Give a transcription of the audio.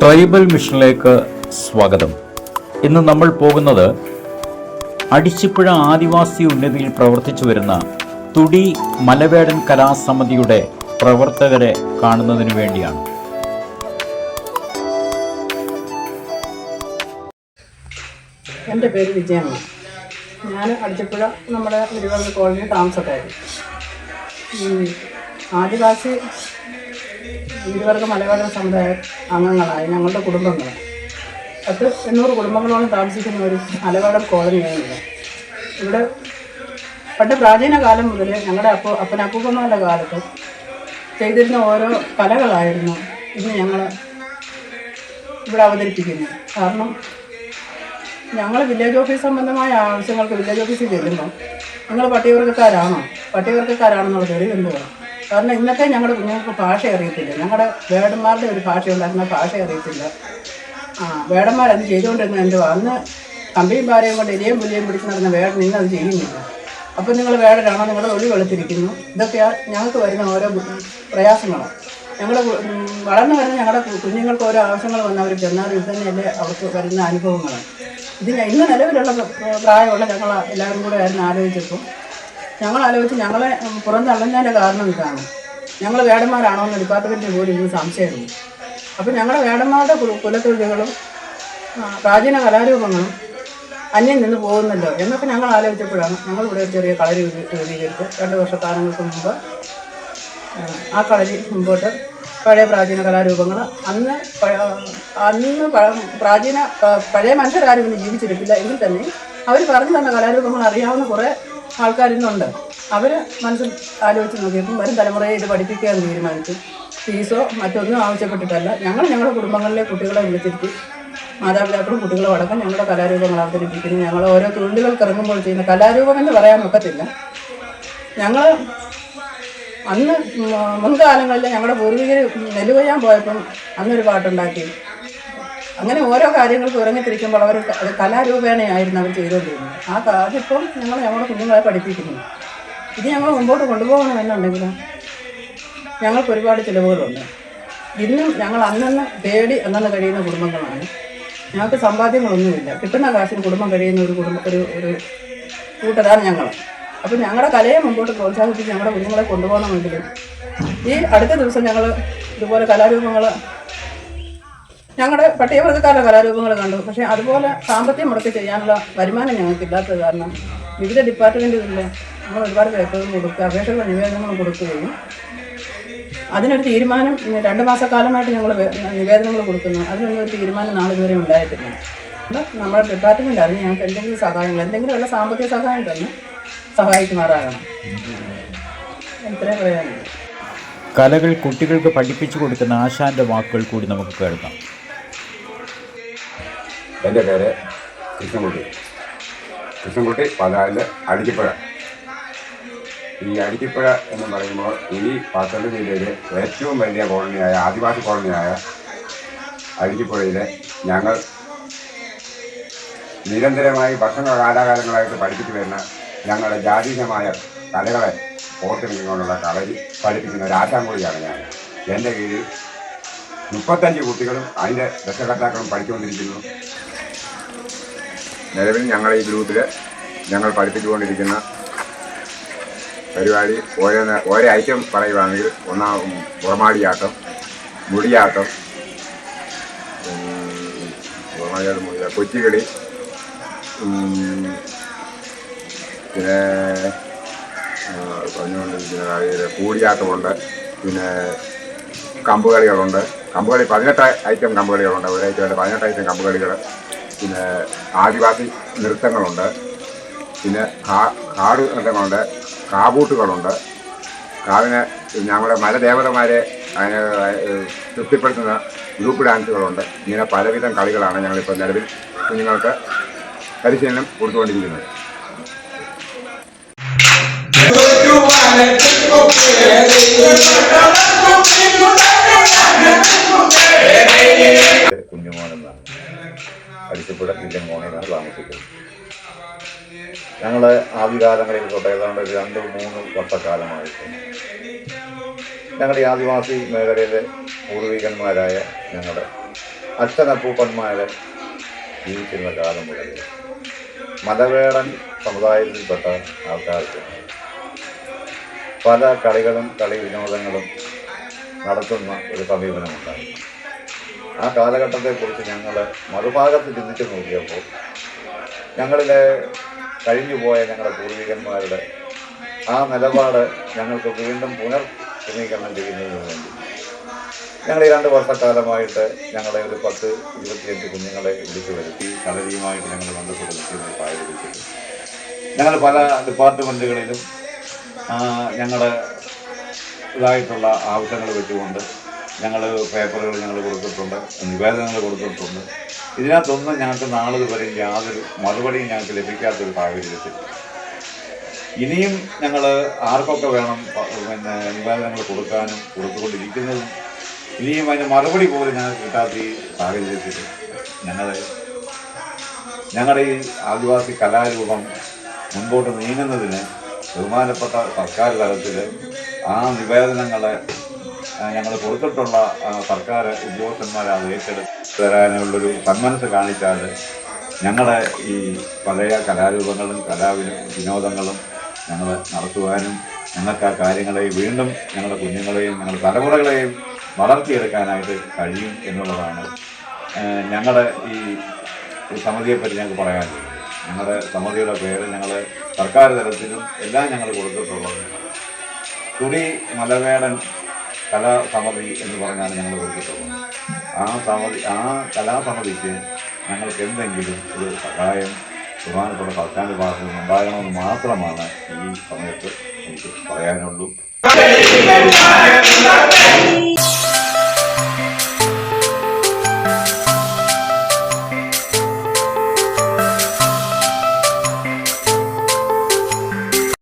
Bible മിഷനിലേക്ക് സ്വാഗതം. ഇന്ന് നമ്മൾ പോകുന്നത് അടിച്ചിപ്പുഴ ആദിവാസി ഉന്നതിയിൽ പ്രവർത്തിച്ചു വരുന്ന തുടി മലവേടൻ കലാസമിതിയുടെ പ്രവർത്തകരെ കാണുന്നതിന് വേണ്ടിയാണ്. എൻ്റെ പേര് വിജയമ്മ. ഞാൻ അടിച്ചിപ്പുഴ നമ്മുടെ ഇരുവർഗ കോളനി താമസക്കാരി. ആദിവാസി ഇരുവർഗ മലയാളം സമുദായ അംഗങ്ങളായ ഞങ്ങളുടെ കുടുംബങ്ങൾ 800 കുടുംബങ്ങളോളം താമസിക്കുന്ന ഒരു മലയാളം കോളനിയാണ് ഇവിടെ. പണ്ട് പ്രാചീന കാലം മുതൽ ഞങ്ങളുടെ അപ്പനപ്പൂപ്പന്മാരുടെ കാലത്ത് ചെയ്തിരുന്ന ഓരോ കലകളായിരുന്നു ഇന്ന് ഞങ്ങൾ ഇവിടെ അവതരിപ്പിക്കുന്നത്. കാരണം ഞങ്ങൾ വില്ലേജ് ഓഫീസ് സംബന്ധമായ ആവശ്യങ്ങൾക്ക് വില്ലേജ് ഓഫീസിൽ ചെല്ലുമ്പോൾ നിങ്ങൾ പട്ടികവർഗ്ഗക്കാരാണെന്നുള്ള തെളിവ് എന്ത് വേണം? കാരണം ഇന്നത്തെ ഞങ്ങളുടെ കുഞ്ഞുങ്ങൾക്ക് ഭാഷ അറിയത്തില്ല. ഞങ്ങളുടെ വേടന്മാരുടെ ഒരു ഭാഷ ഉണ്ടായിരുന്ന ഭാഷ അറിയത്തില്ല. വേടന്മാരത് ചെയ്തുകൊണ്ടിരുന്നത് എന്തുവാ? അന്ന് കമ്പിയും പാരയും കൊണ്ട് എലിയും പുലിയും പിടിച്ച് നടന്ന വേടൻ ഇന്ന് അത് ചെയ്യുന്നില്ല. അപ്പം നിങ്ങൾ വേടനാണോ? നിങ്ങളുടെ ഒളി വെളുത്തിരിക്കുന്നു. ഇതൊക്കെയാണ് ഞങ്ങൾക്ക് വരുന്ന ഓരോ പ്രയാസങ്ങളാണ്. ഞങ്ങളുടെ വളർന്നു വരുന്ന ഞങ്ങളുടെ കുഞ്ഞുങ്ങൾക്ക് ഓരോ ആവശ്യങ്ങൾ വന്നവർ ചെന്നാൽ ഇത് തന്നെയല്ലേ അവർക്ക് വരുന്ന അനുഭവങ്ങളാണ്. ഇന്ന് നിലവിലുള്ള പ്രായമുള്ള ഞങ്ങൾ എല്ലാവരും കൂടെ ആയിരുന്നു ആലോചിച്ചപ്പോൾ ഞങ്ങളെ പുറന്തള്ളുന്നതിൻ്റെ കാരണം ഇതാണ്. ഞങ്ങൾ വേടന്മാരാണോ എന്ന് ഡിപ്പാർട്ട്മെൻറ്റിന് പോലും ഇന്ന് സംശയമുണ്ട്. അപ്പോൾ ഞങ്ങളുടെ വേടന്മാരുടെ കുലത്തൊഴിലുകളും പ്രാചീന കലാരൂപങ്ങളും അന്യം നിന്ന് പോകുന്നല്ലോ എന്നൊക്കെ ഞങ്ങൾ ആലോചിച്ചപ്പോഴാണ് ഞങ്ങളിവിടെ ഒരു ചെറിയ കളരി രൂപീകരിച്ച് 2 വർഷക്കാലങ്ങൾക്ക് മുമ്പ് ആ കളരി മുമ്പോട്ട് പഴയ പ്രാചീന കലാരൂപങ്ങൾ അന്ന് പഴയ മനുഷ്യരാരും ഇന്ന് ജീവിച്ചിരിക്കില്ല എങ്കിൽ തന്നെ അവർ പറഞ്ഞു തന്ന കലാരൂപങ്ങൾ അറിയാവുന്ന കുറേ ആൾക്കാരിന്നുണ്ട്. അവർ മനസ്സിൽ ആലോചിച്ച് നോക്കിയപ്പോൾ വരും തലമുറയെ ഇത് പഠിപ്പിക്കാൻ തീരുമാനിച്ചു. ഫീസോ മറ്റൊന്നും ആവശ്യപ്പെട്ടിട്ടല്ല. ഞങ്ങളുടെ കുടുംബങ്ങളിലെ കുട്ടികളെ വിളിച്ചിരുത്തി മാതാപിതാക്കളും കുട്ടികളും അടക്കം ഞങ്ങളുടെ കലാരൂപങ്ങൾ അവതരിപ്പിക്കുന്നു. ഞങ്ങൾ ഓരോ തൊഴിലുകൾക്ക് ഇറങ്ങുമ്പോൾ ചെയ്യുന്ന കലാരൂപം എന്ന് പറയാൻ ഒക്കത്തില്ല. ഞങ്ങൾ അന്ന് മുൻകാലങ്ങളിൽ ഞങ്ങളുടെ പൂർവികർ നെല്ല് കൊയ്യാൻ പോയപ്പം അന്നൊരു പാട്ടുണ്ടാക്കി. അങ്ങനെ ഓരോ കാര്യങ്ങൾക്ക് ഇറങ്ങിത്തിരിക്കുമ്പോൾ അവർ കലാരൂപേണയായിരുന്നു അവർ ചെയ്തുകൊണ്ടിരുന്നത്. അതിപ്പം ഞങ്ങളുടെ കുഞ്ഞുങ്ങളെ പഠിപ്പിക്കുന്നു. ഇത് ഞങ്ങൾ മുമ്പോട്ട് കൊണ്ടുപോകണമെന്നുണ്ടെങ്കിലും ഞങ്ങൾക്ക് ഒരുപാട് ചിലവുകളുണ്ട്. ഇന്നും ഞങ്ങൾ അന്നന്ന് തേടി അന്നന്ന് കഴിയുന്ന കുടുംബങ്ങളാണ്. ഞങ്ങൾക്ക് സമ്പാദ്യങ്ങളൊന്നുമില്ല. കിട്ടുന്ന കാശിന് കുടുംബം കഴിയുന്ന ഒരു കൂട്ടരാണ് ഞങ്ങൾ. അപ്പം ഞങ്ങളുടെ കലയെ മുമ്പോട്ട് പ്രോത്സാഹിപ്പിച്ച് ഞങ്ങളുടെ കുഞ്ഞുങ്ങളെ കൊണ്ടുപോകണമെങ്കിലും ഈ അടുത്ത ദിവസം ഞങ്ങൾ ഇതുപോലെ കലാരൂപങ്ങൾ ഞങ്ങളുടെ പട്ടികവർഗ്ഗക്കാരുടെ കലാരൂപങ്ങൾ കണ്ടു. പക്ഷേ അതുപോലെ സാമ്പത്തികം മുടക്കി ചെയ്യാനുള്ള വരുമാനം ഞങ്ങൾക്കില്ലാത്തത് കാരണം വിവിധ ഡിപ്പാർട്ട്മെൻറ്റുകളിൽ ഞങ്ങൾ ഒരുപാട് പേപ്പറുകൾ കൊടുക്കുക, അപേക്ഷകൾ നിവേദനങ്ങൾ കൊടുക്കുകയും അതിനൊരു തീരുമാനം 2 മാസക്കാലമായിട്ട് ഞങ്ങൾ നിവേദനങ്ങൾ കൊടുക്കുന്നു. അതിനൊന്നും ഒരു തീരുമാനം നാളിതുവരെ ഉണ്ടായിട്ടില്ല. നമ്മുടെ ഡിപ്പാർട്ട്മെൻറ്റ് അതിന് ഞങ്ങൾക്ക് എന്തെങ്കിലും സഹായങ്ങൾ, എന്തെങ്കിലുമുള്ള സാമ്പത്തിക സഹായം തന്നെ സഹായിക്കുമാറാകണം. ഇത്രയും പറയാനുണ്ട്. കലകൾ കുട്ടികൾക്ക് പഠിപ്പിച്ചു കൊടുക്കുന്ന ആശാന്റെ വാക്കുകൾ കൂടി നമുക്ക് കേൾക്കാം. എൻ്റെ പേര് കൃഷ്ണൻകുട്ടി പതാലിൽ അടിച്ചിപ്പുഴ. ഈ അടിച്ചിപ്പുഴ എന്ന് പറയുമ്പോൾ ഈ പാലക്കാട് ജില്ലയിലെ ഏറ്റവും വലിയ കോളനിയായ ആദിവാസി കോളനിയായ അടിച്ചിപ്പുഴയിലെ ഞങ്ങൾ നിരന്തരമായി കാലാകാലങ്ങളായിട്ട് പഠിപ്പിച്ചു വരുന്ന ഞങ്ങളുടെ ജാതീയമായ കലകളെ ഓർത്തിരിക്കൊണ്ടുള്ള കളരി പഠിപ്പിക്കുന്ന ഒരു ആശാൻ കൂടിയാണ് ഞാൻ. എൻ്റെ കീഴിൽ 35 കുട്ടികളും അതിൻ്റെ രക്ഷകർത്താക്കളും പഠിച്ചുകൊണ്ടിരിക്കുന്നു. നിലവിൽ ഞങ്ങൾ ഈ ഗ്രൂപ്പിൽ ഞങ്ങൾ പഠിപ്പിച്ചുകൊണ്ടിരിക്കുന്ന പരിപാടി ഓരോ ഐറ്റം പറയുകയാണെങ്കിൽ പുറമാടിയാട്ടം, മുടിയാട്ടം, കൊച്ചികളി, പിന്നെ പറഞ്ഞുകൊണ്ടിരിക്കുന്ന കൂടിയാട്ടമുണ്ട്, പിന്നെ കമ്പുകളികളുണ്ട്. കമ്പുകളി 18 ഐറ്റം കമ്പുകളികളുണ്ട്. ഒരാഴ്ച 18 ഐറ്റം കമ്പുകളികൾ. പിന്നെ ആദിവാസി നൃത്തങ്ങളുണ്ട്. പിന്നെ കാട് നൃത്തങ്ങളുണ്ട്, കാബൂട്ടുകളുണ്ട്. കാവിന് ഞങ്ങളുടെ മലദേവതമാരെ അതിനെ തൃപ്തിപ്പെടുത്തുന്ന ഗ്രൂപ്പ് ഡാൻസുകളുണ്ട്. ഇങ്ങനെ പലവിധം കളികളാണ് ഞങ്ങളിപ്പോൾ നിലവിൽ കുഞ്ഞുങ്ങൾക്ക് പരിശീലനം കൊടുത്തുകൊണ്ടിരിക്കുന്നത്. കുഞ്ഞുമോനെന്നാണ്. അടിച്ചിപ്പുഴ മോണിലാണ് താമസിക്കുന്നത്. ഞങ്ങൾ ആദ്യകാലങ്ങളിൽ തൊട്ട് ഏതാണ്ട് 2-3 വർഷക്കാലമായിട്ട് ഞങ്ങളുടെ ഈ ആദിവാസി മേഖലയിലെ പൂർവികന്മാരായ ഞങ്ങളുടെ അച്ഛനപ്പൂപ്പന്മാരെ ജീവിച്ചിരുന്ന കാലം മുതൽ മലവേടൻ സമുദായത്തിൽപ്പെട്ട ആൾക്കാർക്ക് പല കളികളും കളി വിനോദങ്ങളും നടത്തുന്ന ഒരു സമീപനമുണ്ടായി. ആ കാലഘട്ടത്തെക്കുറിച്ച് ഞങ്ങൾ മറുഭാഗത്ത് ചിന്തിച്ച് നോക്കിയപ്പോൾ ഞങ്ങളിലെ കഴിഞ്ഞുപോയ ഞങ്ങളുടെ പൂർവികന്മാരുടെ ആ നിലപാട് ഞങ്ങൾക്ക് വീണ്ടും പുനർക്രമീകരണം ചെയ്യുന്നതിന് വേണ്ടി ഞങ്ങൾ ഈ 2 വർഷക്കാലമായിട്ട് ഞങ്ങളെ ഒരു 10-25 കുഞ്ഞുങ്ങളെ വിളിച്ചു വരുത്തി കളരിയുമായിട്ട് ഞങ്ങൾ ബന്ധപ്പെടുന്ന സാഹചര്യത്തിൽ ഞങ്ങൾ പല ഡിപ്പാർട്ട്മെൻറ്റുകളിലും ഞങ്ങളുടെ ഇതായിട്ടുള്ള ആവശ്യങ്ങൾ വെച്ചുകൊണ്ട് ഞങ്ങൾ പേപ്പറുകൾ ഞങ്ങൾ കൊടുത്തിട്ടുണ്ട്, നിവേദനങ്ങൾ കൊടുത്തിട്ടുണ്ട്. ഇതിനകത്തൊന്നും ഞങ്ങൾക്ക് നാളെ വരെ യാതൊരു മറുപടിയും ഞങ്ങൾക്ക് ലഭിക്കാത്തൊരു സാഹചര്യത്തിൽ ഇനിയും ഞങ്ങൾ ആർക്കൊക്കെ വേണം നിവേദനങ്ങൾ കൊടുക്കാനും കൊടുത്തുകൊണ്ടിരിക്കുന്നതും ഇനിയും അതിന് മറുപടി പോലും ഞങ്ങൾക്ക് കിട്ടാത്ത ഈ സാഹചര്യത്തിൽ ഞങ്ങളുടെ ഈ ആദിവാസി കലാരൂപം മുൻപോട്ട് നീങ്ങുന്നതിന് ബഹുമാനപ്പെട്ട സർക്കാർ തലത്തിൽ ആ നിവേദനങ്ങളെ ഞങ്ങൾ കൊടുത്തിട്ടുള്ള സർക്കാർ ഉദ്യോഗസ്ഥന്മാരെ അത് ഏറ്റെടുത്ത് തരാനുള്ളൊരു സന്മനസ് കാണിച്ചാൽ ഞങ്ങളെ ഈ പഴയ കലാരൂപങ്ങളും വിനോദങ്ങളും ഞങ്ങൾ നടത്തുവാനും ഞങ്ങൾക്ക് ആ കാര്യങ്ങളെ വീണ്ടും ഞങ്ങളുടെ കുഞ്ഞുങ്ങളെയും ഞങ്ങളുടെ തലമുറകളെയും വളർത്തിയെടുക്കാനായിട്ട് കഴിയും എന്നുള്ളതാണ് ഞങ്ങളുടെ ഈ സമിതിയെപ്പറ്റി ഞങ്ങൾക്ക് പറയാനുള്ളത്. ഞങ്ങളുടെ സമിതിയുടെ പേര് ഞങ്ങൾ സർക്കാർ തലത്തിലും എല്ലാം ഞങ്ങൾ കൊടുത്തിട്ടുള്ളത് തുടി മലവേടൻ കലാസമിതി എന്ന് പറഞ്ഞാണ് ഞങ്ങൾ കൊടുത്തിട്ടുള്ളത്. ആ കലാസമിതിക്ക് ഞങ്ങൾക്ക് എന്തെങ്കിലും ഒരു സഹായം ബഹുമാനപ്പെട്ട സർക്കാരിൻ്റെ ഭാഗത്തു നിന്ന് ഉണ്ടാകണമെന്ന് മാത്രമാണ് ഈ സമയത്ത് എനിക്ക് പറയാനുള്ളൂ.